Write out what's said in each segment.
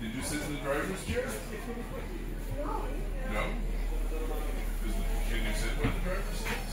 Did you sit in the driver's chair? No. No? Can you sit where the driver sits?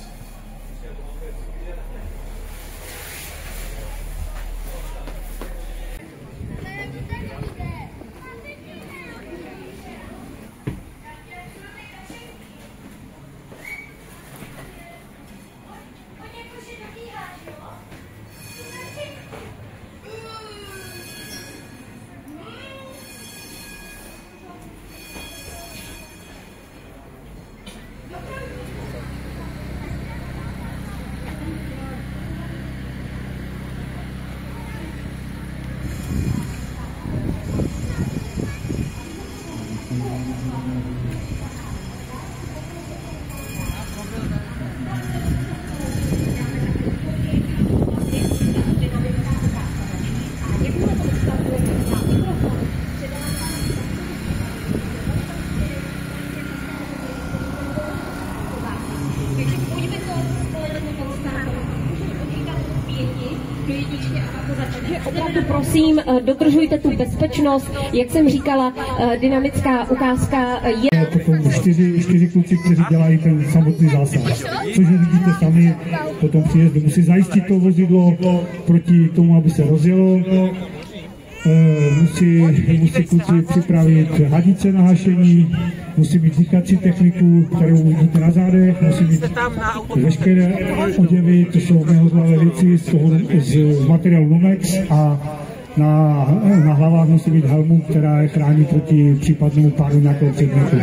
Opravdu prosím, dodržujte tu bezpečnost. Jak jsem říkala, dynamická ukázka je... Potom čtyři kluci, kteří dělají ten samotný zásah. Což vidíte sami po tom příjezdu. Musí zajistit to vozidlo proti tomu, aby se rozjelo. Musí kluci připravit hadice na hašení, musí mít dýchací techniku, kterou vidíte na zádech, musí mít veškeré oděvy, to jsou nehozlavé věci z materiálu Nomex a na hlavách musí být helmu, která je chrání proti případnému pádu nějakého předmětu.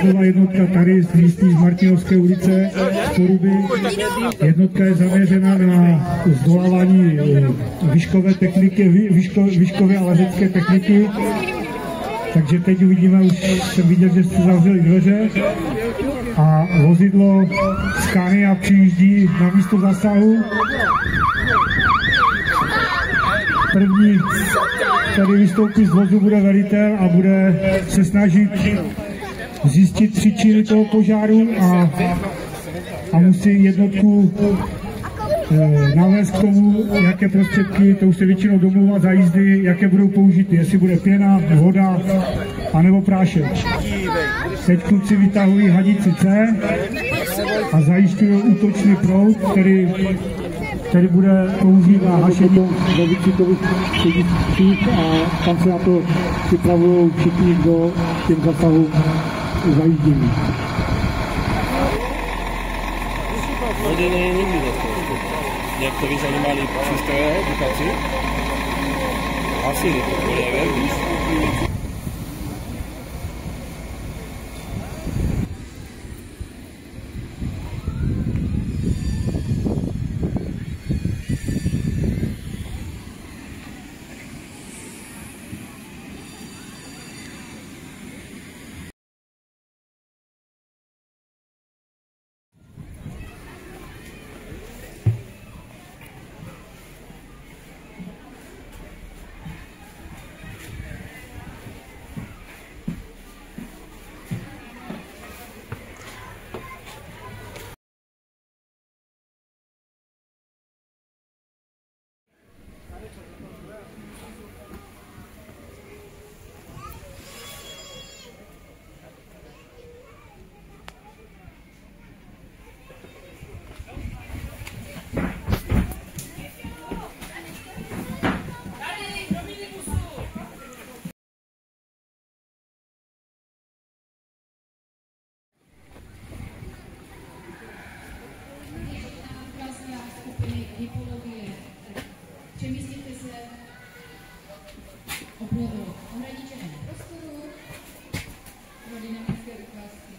Znova jednotka tady z místní z Martinovské ulice, z Poruby. Jednotka je zaměřena na zdolávání výškové techniky, výškové a lezecké techniky. Takže teď uvidíme, už jsem viděl, že jste zavřeli dveře a vozidlo Scania přijíždí na místo zásahu. První, který vystoupí z vozu, bude velitel a bude se snažit zjistit příčiny toho požáru a musí jednotku navést k tomu, jaké prostředky, to už se většinou domluvá za jízdy, jaké budou použity, jestli bude pěna, voda, anebo prášek. Teď kluci vytahují hadici C a zajišťují útočný proud, který bude použít na hašení do výcvikových střediscích a tam se na to připravují všichni, kdo těm zasahům zajíždění. Modely je nikdy zastavit. Jak to víš, oni mali přístroje, edukaci? Asi to nevím, víš? Přemístíte se obnovou ohraničeného prostoru pro dynamické ukázky.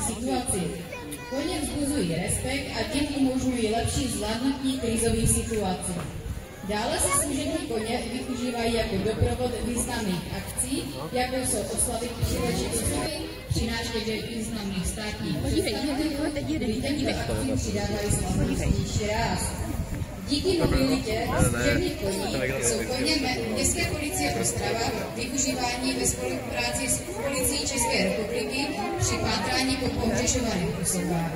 Situaci. Koně vzbuzují respekt a tím umožňují lepší zvládnutí krizových situací. Dále se služební koně využívají jako doprovod významných akcí, jako jsou oslavy příležitosti při návštěvě významných státních představitelů, kdy těmto akcím přidávají slavnostnější ráz. Díky mobilitě služebních koní jsou koně Městské policie Ostrava využívání ve spolupráci s policií České republiky při pátrání po pohřešovaných osobách.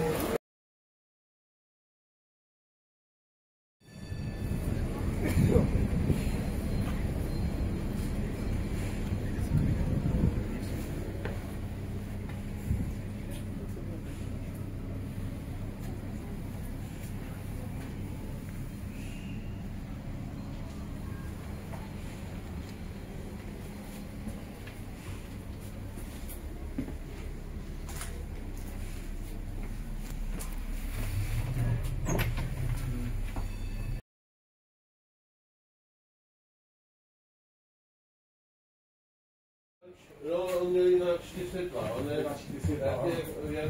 No, on měl na 4 světla, on je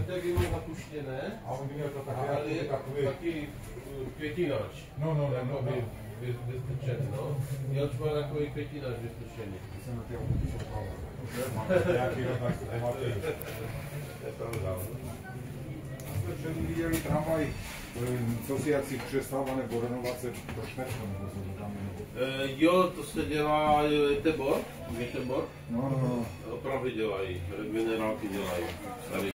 jak je mám zapuštěné, A on měl to ale je taky květinač. No. Vystrčený, no. Jelč má takový květinač vystrčený. Jsem na ty auty šoupal. Nějaký tak nematý. Je pravda. Jsme včera viděli tramvaj, co si jaksi přestává nebo renovace pro Šmerko, nebo co to tam je. Jo, to se dělá Göteborg. No. Opravdu dělají, generálky dělají. Tady.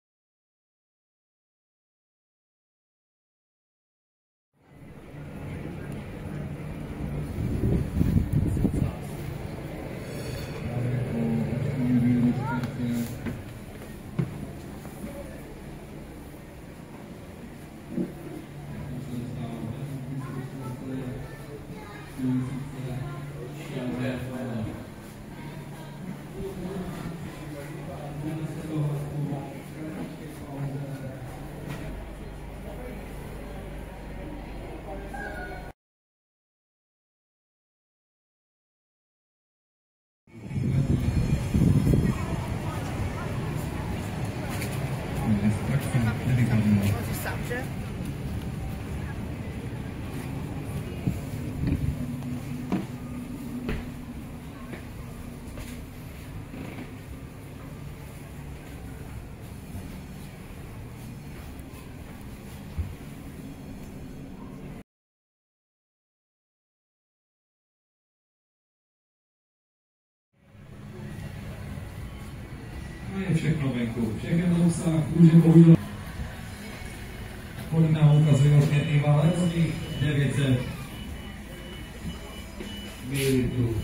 Je všechno venku, všechno dosah, můžeme udělat. Pojď nám ukazuje směrný válec, 900 mililitrů.